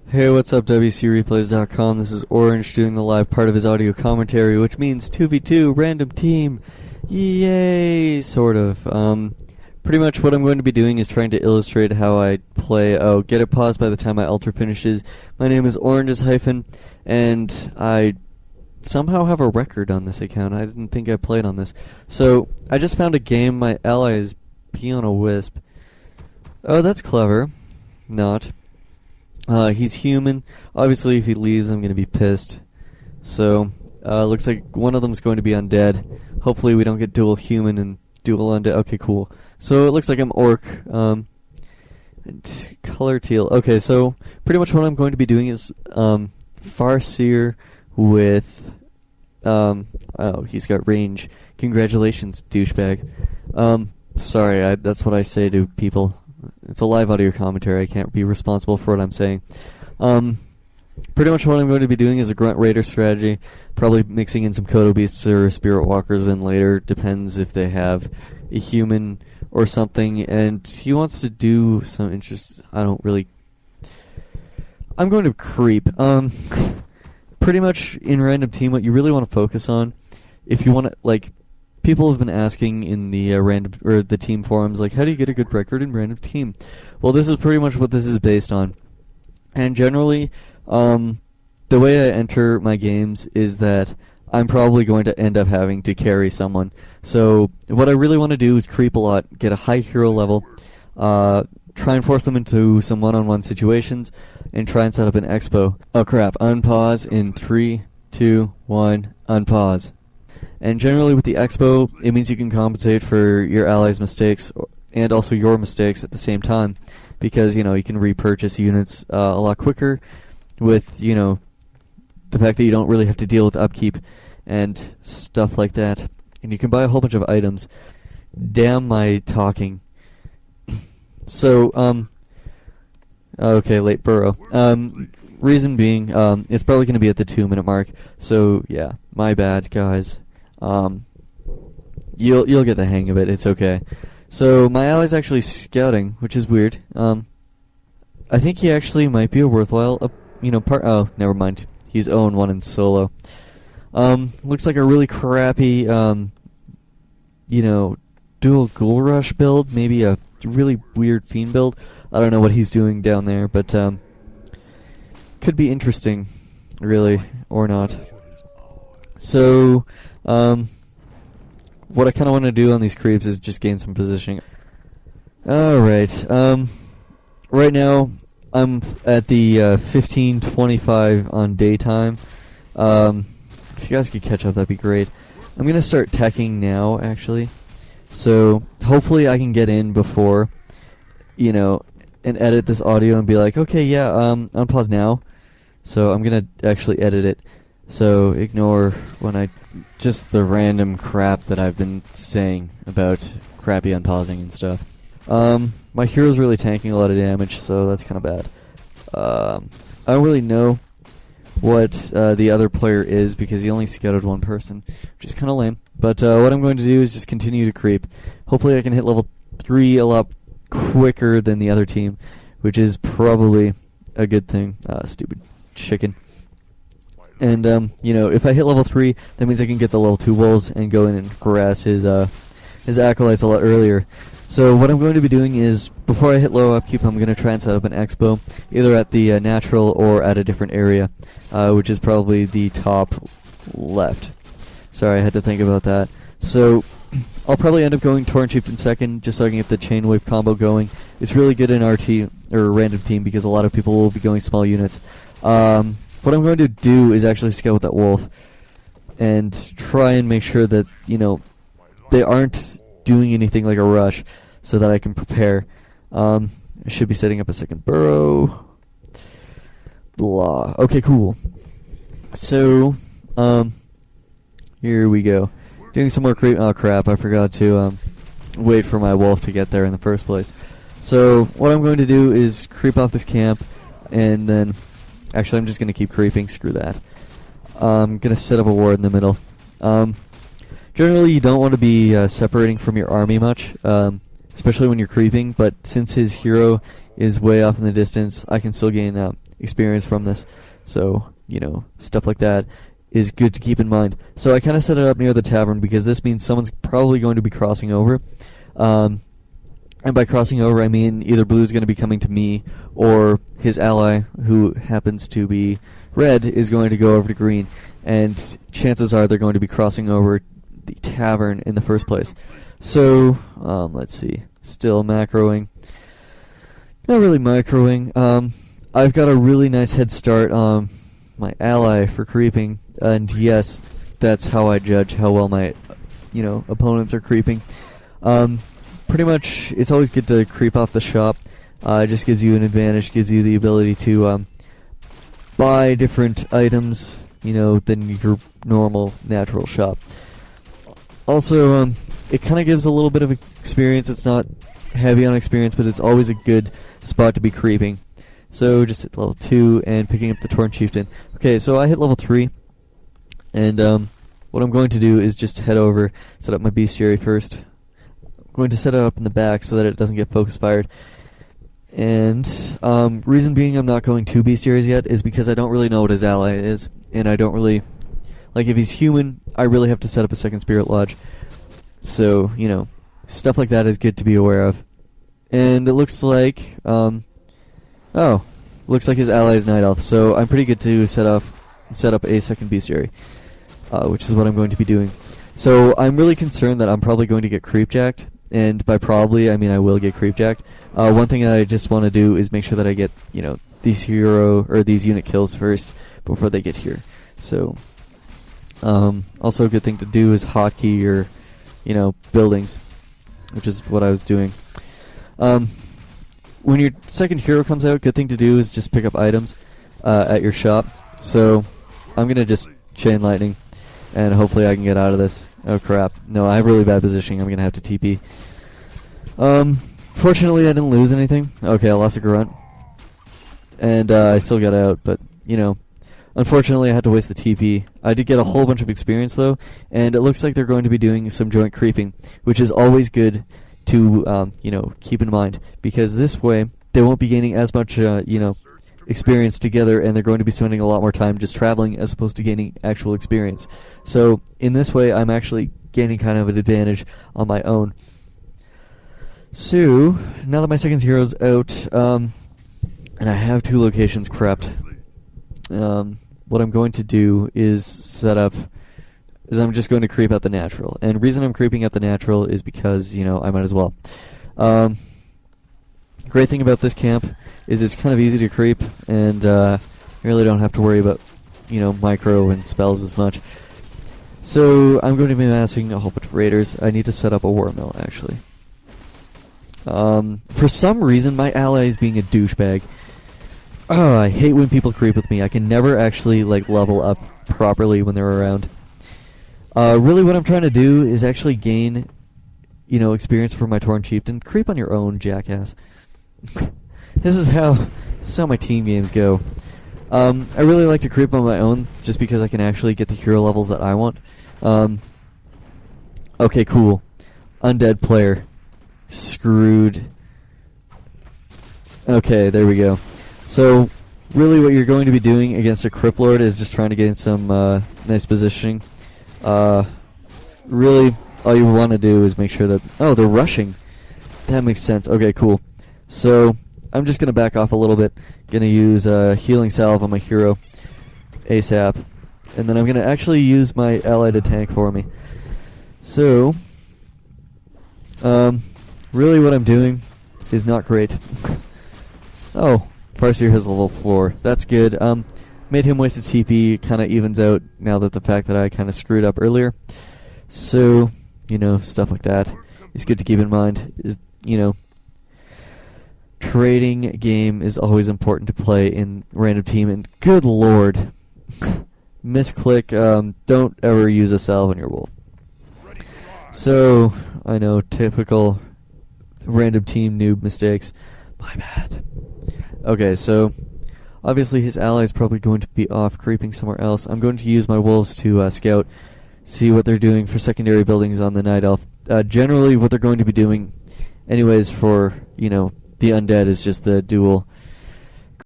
Hey, what's up, WCReplays.com? This is Orange doing the live part of his audio commentary, which means 2v2, random team. Yay! Sort of. Pretty much what I'm going to be doing is trying to illustrate how I play. Oh, get it paused by the time my altar finishes. My name is Orange's Hyphen, and I somehow have a record on this account. I didn't think I played on this. So, I just found a game. My ally is Pee on a Wisp. Oh, that's clever. Not. He's human. Obviously, if he leaves, I'm going to be pissed. So, looks like one of them's going to be undead. Hopefully we don't get dual human and dual undead. Okay, cool. So, it looks like I'm orc. And color teal. Okay, so, pretty much what I'm going to be doing is, Farseer with, oh, he's got range. Congratulations, douchebag. Sorry, that's what I say to people. It's a live audio commentary. I can't be responsible for what I'm saying. Pretty much what I'm going to be doing is a Grunt Raider strategy, probably mixing in some Kodo Beasts or Spirit Walkers in later, depends if they have a human or something, and he wants to do some I'm going to creep. Pretty much in random team, what you really want to focus on, if you want to, like, people have been asking in the the team forums, like, how do you get a good record in random team? Well, this is pretty much what this is based on. And generally, the way I enter my games is that I'm probably going to end up having to carry someone. So what I really want to do is creep a lot, get a high hero level, try and force them into some one-on-one situations, and try and set up an expo. Oh crap, unpause in 3, 2, 1, unpause. And generally with the expo, it means you can compensate for your allies' mistakes and also your mistakes at the same time, because, you know, you can repurchase units a lot quicker with, you know, the fact that you don't really have to deal with upkeep and stuff like that. And you can buy a whole bunch of items. Damn my talking. So, okay, late burrow. Reason being, it's probably going to be at the 2-minute mark. So, yeah, my bad, guys. You'll get the hang of it. It's okay. So my ally's actually scouting, which is weird. I think he actually might be a worthwhile, oh, never mind. He's 0-1 in solo. Looks like a really crappy, dual Ghoul Rush build. Maybe a really weird Fiend build. I don't know what he's doing down there, but could be interesting, really, or not. So, what I kind of want to do on these creeps is just gain some positioning. Alright, right now I'm at the 15:25 on daytime. If you guys could catch up, that'd be great. I'm going to start teching now, actually. So, hopefully I can get in before, and edit this audio and be like, okay, yeah, unpause now. So I'm going to actually edit it. So ignore just the random crap that I've been saying about crappy unpausing and stuff. My hero's really tanking a lot of damage, so that's kind of bad. I don't really know what the other player is because he only scouted one person, which is kind of lame. But what I'm going to do is just continue to creep. Hopefully I can hit level 3 a lot quicker than the other team, which is probably a good thing. Stupid chicken. And, if I hit level 3, that means I can get the level 2 wolves and go in and harass his acolytes a lot earlier. So what I'm going to be doing is, before I hit low upkeep, I'm going to try and set up an expo, either at the natural or at a different area, which is probably the top left. Sorry, I had to think about that. So I'll probably end up going Torrent Chieftain second, just so I can get the chain wave combo going. It's really good in RT, or random team, because a lot of people will be going small units. What I'm going to do is actually scout with that wolf and try and make sure that, they aren't doing anything like a rush so that I can prepare. I should be setting up a second burrow. Blah. Okay, cool. So, here we go. Doing some more creep. Oh, crap. I forgot to wait for my wolf to get there in the first place. So, what I'm going to do is creep off this camp and then... Actually, I'm just going to keep creeping. Screw that. I'm going to set up a ward in the middle. Generally, you don't want to be separating from your army much, especially when you're creeping, but since his hero is way off in the distance, I can still gain experience from this. So, stuff like that is good to keep in mind. So I kind of set it up near the tavern because this means someone's probably going to be crossing over. And by crossing over, I mean either blue's going to be coming to me or his ally, who happens to be red, is going to go over to green. And chances are they're going to be crossing over the tavern in the first place. So, let's see. Still macroing. Not really microing. I've got a really nice head start on my ally for creeping. And yes, that's how I judge how well my, opponents are creeping. Pretty much, it's always good to creep off the shop. It just gives you an advantage, gives you the ability to buy different items, than your normal natural shop. Also, it kind of gives a little bit of experience. It's not heavy on experience, but it's always a good spot to be creeping. So just hit level 2 and picking up the Torn Chieftain. Okay, so I hit level 3, and what I'm going to do is just head over, set up my bestiary first. I'm going to set it up in the back so that it doesn't get focus fired. And reason being I'm not going 2 bestiaries yet is because I don't really know what his ally is, and I don't really... Like, if he's human, I really have to set up a second Spirit Lodge. So, stuff like that is good to be aware of. And it looks like... looks like his ally is Night Elf, so I'm pretty good to set up a second bestiary, which is what I'm going to be doing. So I'm really concerned that I'm probably going to get creepjacked, and by probably, I mean I will get creepjacked. One thing I just want to do is make sure that I get, these unit kills first before they get here. So, also a good thing to do is hotkey your, buildings, which is what I was doing. When your second hero comes out, good thing to do is just pick up items at your shop. So I'm going to just Chain Lightning, and hopefully I can get out of this. Oh crap. No, I have really bad positioning. I'm going to have to TP. Fortunately, I didn't lose anything. Okay, I lost a grunt. And I still got out, but, unfortunately I had to waste the TP. I did get a whole bunch of experience, though, and it looks like they're going to be doing some joint creeping, which is always good to, keep in mind, because this way they won't be gaining as much, experience together, and they're going to be spending a lot more time just traveling as opposed to gaining actual experience. So in this way, I'm actually gaining kind of an advantage on my own. So now that my second hero's out, and I have 2 locations prepped, what I'm going to do is I'm just going to creep out the natural. And the reason I'm creeping out the natural is because, I might as well. Great thing about this camp is it's kind of easy to creep, and you really don't have to worry about, micro and spells as much. So I'm going to be amassing a whole bunch of raiders. I need to set up a war mill, actually. For some reason, my ally is being a douchebag. Oh, I hate when people creep with me. I can never actually, level up properly when they're around. Really what I'm trying to do is actually gain, experience for my Torn Chieftain. Creep on your own, jackass. This is how my team games go. I really like to creep on my own, just because I can actually get the hero levels that I want. Okay, cool. Undead player. Screwed. Okay, there we go. So, really what you're going to be doing against a Crypt Lord is just trying to gain some nice positioning. Really, all you want to do is make sure that... Oh, they're rushing. That makes sense. Okay, cool. So, I'm just going to back off a little bit. Going to use Healing Salve on my hero ASAP. And then I'm going to actually use my ally to tank for me. So, really what I'm doing is not great. Oh, Farseer has level 4. That's good. Made him waste a TP, kind of evens out now that the fact that I kind of screwed up earlier. So, stuff like that is good to keep in mind. Is trading game is always important to play in random team, and good lord, misclick, don't ever use a salve on your wolf. So, I know, typical random team noob mistakes. My bad. Okay, so obviously his ally is probably going to be off creeping somewhere else. I'm going to use my wolves to scout, see what they're doing for secondary buildings on the Night Elf. Generally what they're going to be doing anyways for, the undead is just the dual